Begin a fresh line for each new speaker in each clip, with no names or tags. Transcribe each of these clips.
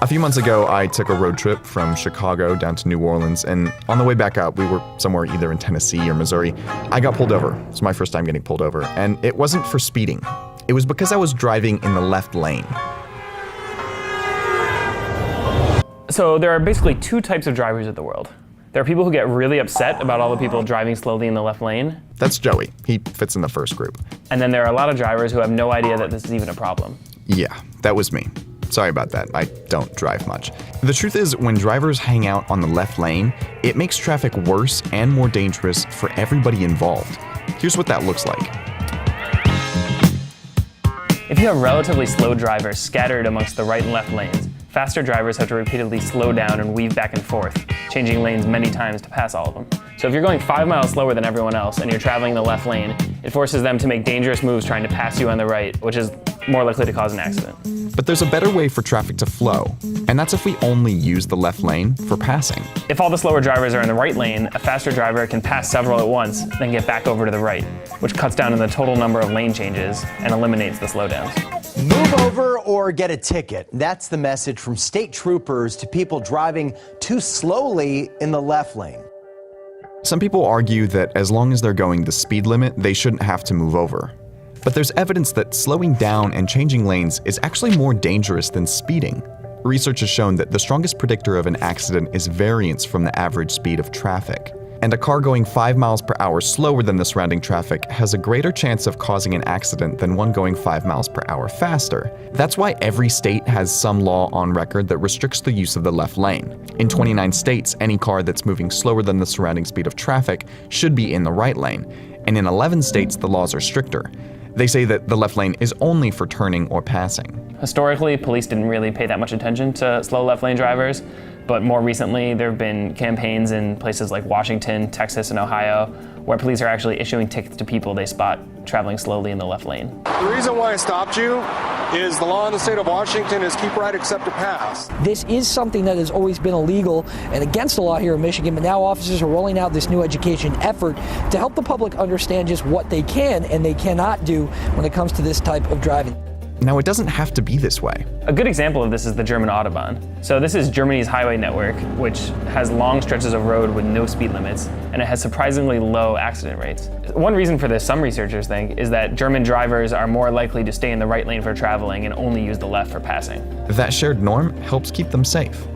A few months ago, I took a road trip from Chicago down to New Orleans, and on the way back up, we were somewhere either in Tennessee or Missouri. I got pulled over. It's my first time getting pulled over, and it wasn't for speeding. It was because I was driving in the left lane.
So there are basically two types of drivers in the world. There are people who get really upset about all the people driving slowly in the left lane.
That's Joey. He fits in the first group.
And then there are a lot of drivers who have no idea that this is even a problem.
Yeah, that was me. Sorry about that. I don't drive much. The truth is, when drivers hang out on the left lane, it makes traffic worse and more dangerous for everybody involved. Here's what that looks like.
If you have relatively slow drivers scattered amongst the right and left lanes, faster drivers have to repeatedly slow down and weave back and forth, changing lanes many times to pass all of them. So if you're going 5 miles slower than everyone else and you're traveling in the left lane, it forces them to make dangerous moves trying to pass you on the right, which is more likely to cause an accident.
But there's a better way for traffic to flow, and that's if we only use the left lane for passing.
If all the slower drivers are in the right lane, a faster driver can pass several at once, then get back over to the right, which cuts down on the total number of lane changes and eliminates the slowdowns.
Move over or get a ticket. That's the message from state troopers to people driving too slowly in the left lane.
Some people argue that as long as they're going the speed limit, they shouldn't have to move over. But there's evidence that slowing down and changing lanes is actually more dangerous than speeding. Research has shown that the strongest predictor of an accident is variance from the average speed of traffic. And a car going 5 miles per hour slower than the surrounding traffic has a greater chance of causing an accident than one going 5 miles per hour faster. That's why every state has some law on record that restricts the use of the left lane. In 29 states, any car that's moving slower than the surrounding speed of traffic should be in the right lane. And in 11 states, the laws are stricter. They say that the left lane is only for turning or passing.
Historically, police didn't really pay that much attention to slow left lane drivers, but more recently there have been campaigns in places like Washington, Texas, and Ohio where police are actually issuing tickets to people they spot traveling slowly in the left lane.
The reason why I stopped you is the law in the state of Washington is keep right except to pass.
This is something that has always been illegal and against the law here in Michigan, but now officers are rolling out this new education effort to help the public understand just what they can and they cannot do when it comes to this type of driving.
Now, it doesn't have to be this way.
A good example of this is the German Autobahn. So this is Germany's highway network, which has long stretches of road with no speed limits, and it has surprisingly low accident rates. One reason for this, some researchers think, is that German drivers are more likely to stay in the right lane for traveling and only use the left for passing.
That shared norm helps keep them safe.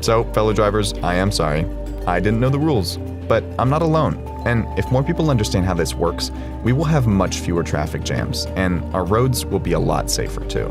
So, fellow drivers, I am sorry. I didn't know the rules, but I'm not alone. And if more people understand how this works, we will have much fewer traffic jams, and our roads will be a lot safer too.